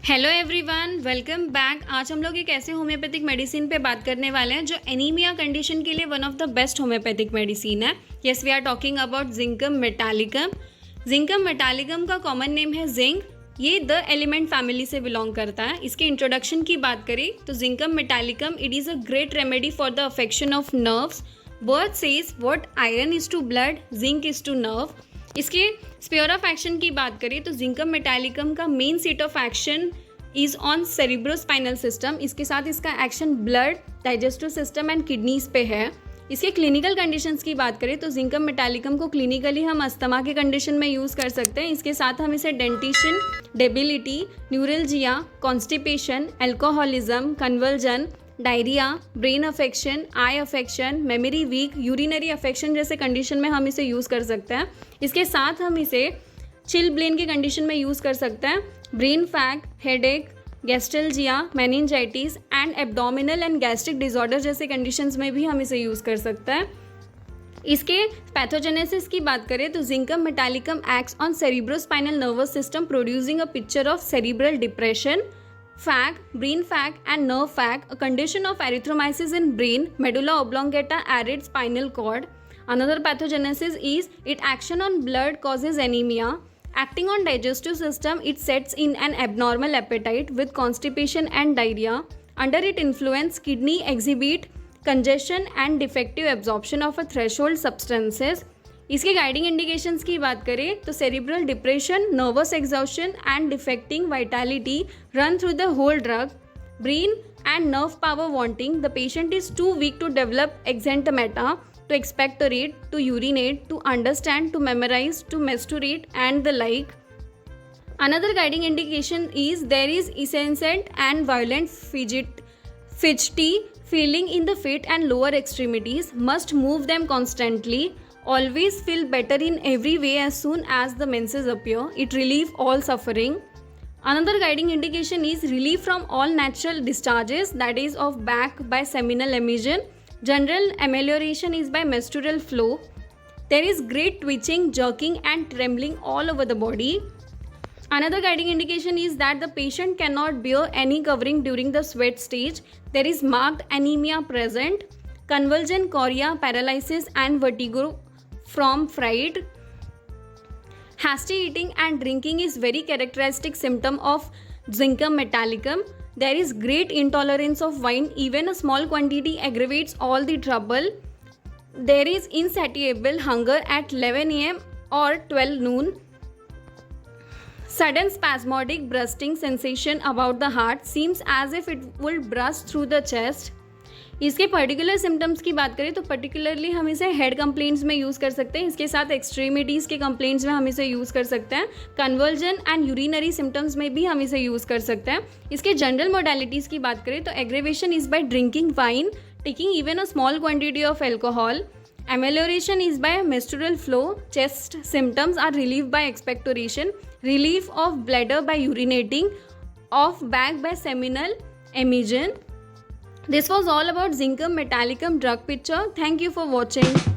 Hello everyone, welcome back. आज हम लोग एक ऐसे होम्योपैथिक मेडिसिन पे बात करने वाले हैं जो एनीमिया कंडीशन के लिए one of the best homoeopathic medicine है। Yes, we are talking about zincum metallicum. Zincum metallicum का कॉमन नेम है जिंक। ये द एलिमेंट फैमिली से बिलोंग करता है। इसके इंट्रोडक्शन की बात करें तो zincum metallicum it is a great remedy for the affection of nerves. Word says what iron is to blood, zinc is to nerve. इसके स्फीयर ऑफ एक्शन की बात करें तो जिंकम मेटालिकम का main seat of action is on cerebrospinal system. इसके साथ इसका action blood, digestive system and kidneys पे है। इसके क्लिनिकल कंडीशंस की बात करें तो जिंकम मेटालिकम को क्लिनिकली हम अस्थमा के कंडीशन में यूज़ कर सकते हैं। इसके साथ हम इसे dentition, debility, neuralgia, constipation, alcoholism, conversion, diarrhoea, brain affection, eye affection, memory weak, urinary affection जैसे कंडीशन में हम इसे यूज़ कर सकते हैं। इसके साथ हम इसे चिल ब्रेन के कंडीशन में यूज़ कर सकते हैं। Brain fag, headache, gastralgia, meningitis and abdominal and gastric disorder जैसे कंडीशंस में भी हम इसे यूज़ कर सकते हैं। इसके पैथोजेनेसिस की बात करें तो zincum metallicum acts on cerebrospinal nervous system producing a picture of cerebral depression, fag, brain fag and nerve fag, a condition of erythromyces in brain, medulla oblongata, arid spinal cord. Another pathogenesis is its action on blood causes anemia. Acting on digestive system, it sets in an abnormal appetite with constipation and diarrhea. Under its influence, kidney exhibit congestion and defective absorption of a threshold substances. इसके guiding indications की बात करें तो cerebral depression, nervous exhaustion and defecting vitality run through the whole drug, brain and nerve power wanting, the patient is too weak to develop exanthemata, to expectorate, to urinate, to understand, to memorise, to masturbate and the like. Another guiding indication is there is incessant and violent fidgety feeling in the feet and lower extremities, must move them constantly. Always feel better in every way as soon as the menses appear. It relieve all suffering. Another guiding indication is relief from all natural discharges, that is of back by seminal emission. General amelioration is by menstrual flow. There is great twitching, jerking and trembling all over the body. Another guiding indication is that the patient cannot bear any covering during the sweat stage. There is marked anemia present. Convulsion, chorea, paralysis and vertigo from fright. Hasty eating and drinking is very characteristic symptom of zincum metallicum. There is great intolerance of wine. Even a small quantity aggravates all the trouble. There is insatiable hunger at 11 a.m. or 12 noon. Sudden spasmodic bursting sensation about the heart, seems as if it would burst through the chest. इसके particular symptoms की बात करें तो particularly हम इसे head complaints में use कर सकते हैं। इसके साथ एक्सट्रीमिटीज़ के कंप्लेंट्स में हम इसे यूज़ कर सकते हैं। कन्वर्जन एंड यूरिनरी सिम्टम्स में भी हम इसे यूज़ कर सकते हैं। इसके जनरल मोडालिटीज़ की बात करें तो aggravation is by drinking wine, taking even a small quantity of alcohol. Amelioration is by menstrual flow. Chest symptoms are relieved by expectoration. Relief of bladder by urinating. Of back by seminal emission. This was all about zincum metallicum drug picture. Thank you for watching.